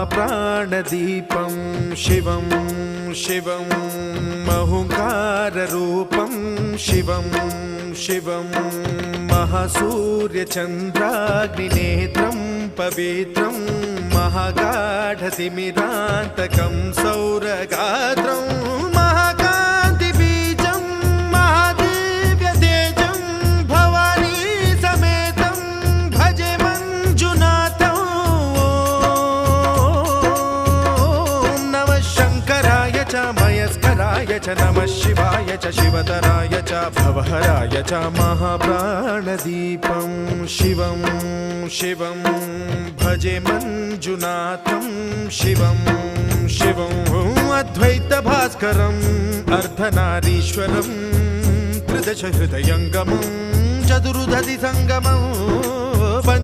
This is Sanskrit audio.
महाप्राणदीपं शिवं शिवं महुङ्काररूपं शिवं शिवं महासूर्यचन्द्राग्निनेत्रं पवित्रं महागाढतिमिरान्तकं सौरगात्रं महाकान्तिबीजं महादिव्यतेजं भवानी समेतं भजे मञ्जुनाथं। ॐ नमः शङ्कराय च मयस्कराय च नमः शिवाय च शिवतराय च भवहराय च महाप्राणदीपं शिवं शिवं भजे मञ्जुनाथं शिवं शिवं अद्वैतभास्करम् अर्धनारीश्वरं त्रिदश हृदयङ्गमं चतुर्दधि सङ्गमम्